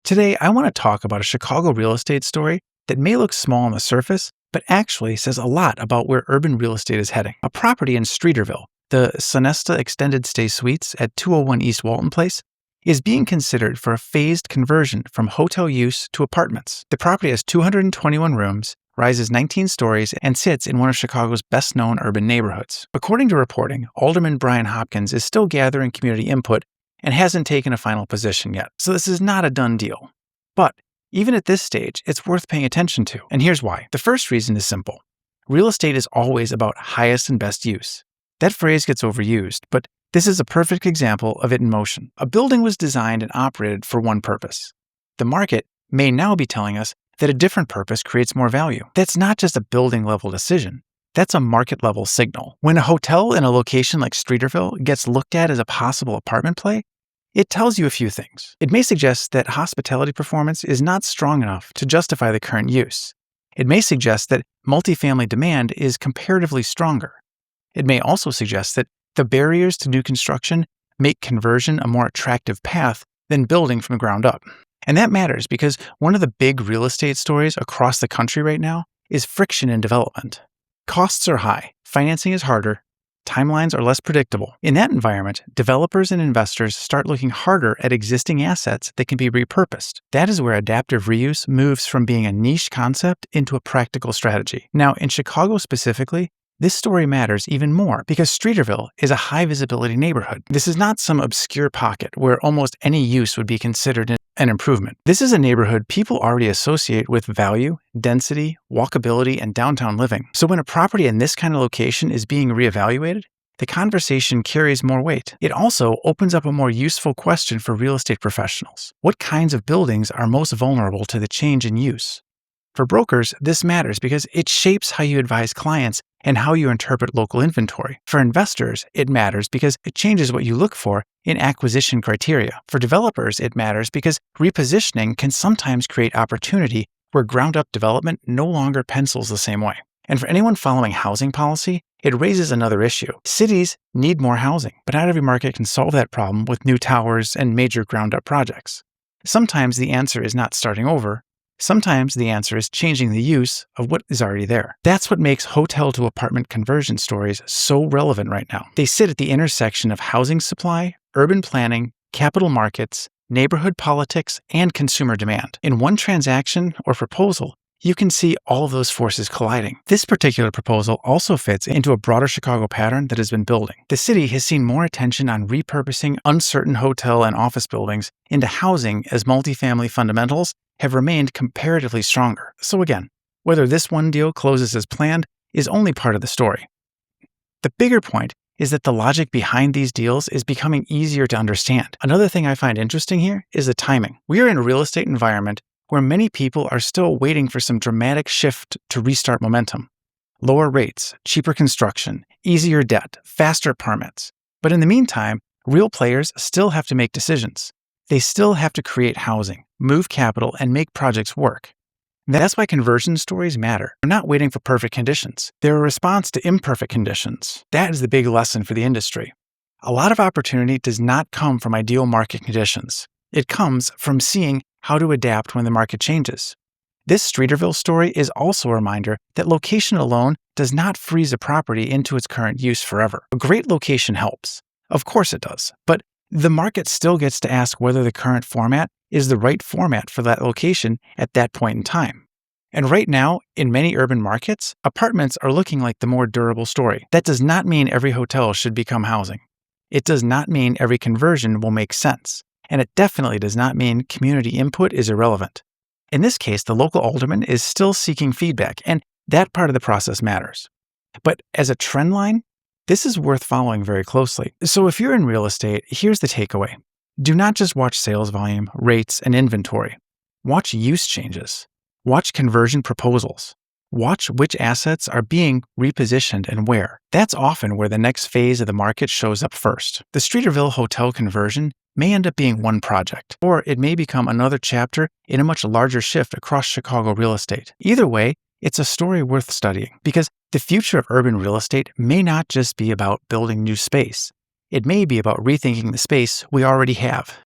Today, I want to talk about a Chicago real estate story that may look small on the surface, but actually says a lot about where urban real estate is heading. A property in Streeterville, the Sonesta Extended Stay Suites at 201 East Walton Place, is being considered for a phased conversion from hotel use to apartments. The property has 221 rooms, rises 19 stories, and sits in one of Chicago's best-known urban neighborhoods. According to reporting, Alderman Brian Hopkins is still gathering community input and hasn't taken a final position yet, so this is not a done deal. But even at this stage, it's worth paying attention to, and here's why. The first reason is simple. Real estate is always about highest and best use. That phrase gets overused, but this is a perfect example of it in motion. A building was designed and operated for one purpose. The market may now be telling us that a different purpose creates more value. That's not just a building-level decision. That's a market-level signal. When a hotel in a location like Streeterville gets looked at as a possible apartment play, it tells you a few things. It may suggest that hospitality performance is not strong enough to justify the current use. It may suggest that multifamily demand is comparatively stronger. It may also suggest that the barriers to new construction make conversion a more attractive path than building from the ground up. And that matters because one of the big real estate stories across the country right now is friction in development. Costs are high, financing is harder, timelines are less predictable. In that environment, developers and investors start looking harder at existing assets that can be repurposed. That is where adaptive reuse moves from being a niche concept into a practical strategy. Now, in Chicago specifically, this story matters even more because Streeterville is a high-visibility neighborhood. This is not some obscure pocket where almost any use would be considered an improvement. This is a neighborhood people already associate with value, density, walkability, and downtown living. So when a property in this kind of location is being reevaluated, the conversation carries more weight. It also opens up a more useful question for real estate professionals. What kinds of buildings are most vulnerable to the change in use? For brokers, this matters because it shapes how you advise clients and how you interpret local inventory. For investors, it matters because it changes what you look for in acquisition criteria. For developers, it matters because repositioning can sometimes create opportunity where ground-up development no longer pencils the same way. And for anyone following housing policy, it raises another issue. Cities need more housing, but not every market can solve that problem with new towers and major ground-up projects. Sometimes the answer is not starting over. Sometimes the answer is changing the use of what is already there. That's what makes hotel to apartment conversion stories so relevant right now. They sit at the intersection of housing supply, urban planning, capital markets, neighborhood politics, and consumer demand. In one transaction or proposal, you can see all of those forces colliding. This particular proposal also fits into a broader Chicago pattern that has been building. The city has seen more attention on repurposing uncertain hotel and office buildings into housing as multifamily fundamentals have remained comparatively stronger. So again, whether this one deal closes as planned is only part of the story. The bigger point is that the logic behind these deals is becoming easier to understand. Another thing I find interesting here is the timing. We are in a real estate environment where many people are still waiting for some dramatic shift to restart momentum. Lower rates, cheaper construction, easier debt, faster permits. But in the meantime, real players still have to make decisions. They still have to create housing, move capital, and make projects work. That's why conversion stories matter. They're not waiting for perfect conditions. They're a response to imperfect conditions. That is the big lesson for the industry. A lot of opportunity does not come from ideal market conditions. It comes from seeing how to adapt when the market changes. This Streeterville story is also a reminder that location alone does not freeze a property into its current use forever. A great location helps. Of course it does. But the market still gets to ask whether the current format is the right format for that location at that point in time. And right now, in many urban markets, apartments are looking like the more durable story. That does not mean every hotel should become housing. It does not mean every conversion will make sense. And it definitely does not mean community input is irrelevant. In this case, the local alderman is still seeking feedback, and that part of the process matters. But as a trend line, this is worth following very closely. So if you're in real estate, here's the takeaway. Do not just watch sales volume, rates, and inventory. Watch use changes. Watch conversion proposals. Watch which assets are being repositioned and where. That's often where the next phase of the market shows up first. The Streeterville hotel conversion may end up being one project, or it may become another chapter in a much larger shift across Chicago real estate. Either way, it's a story worth studying because the future of urban real estate may not just be about building new space. It may be about rethinking the space we already have.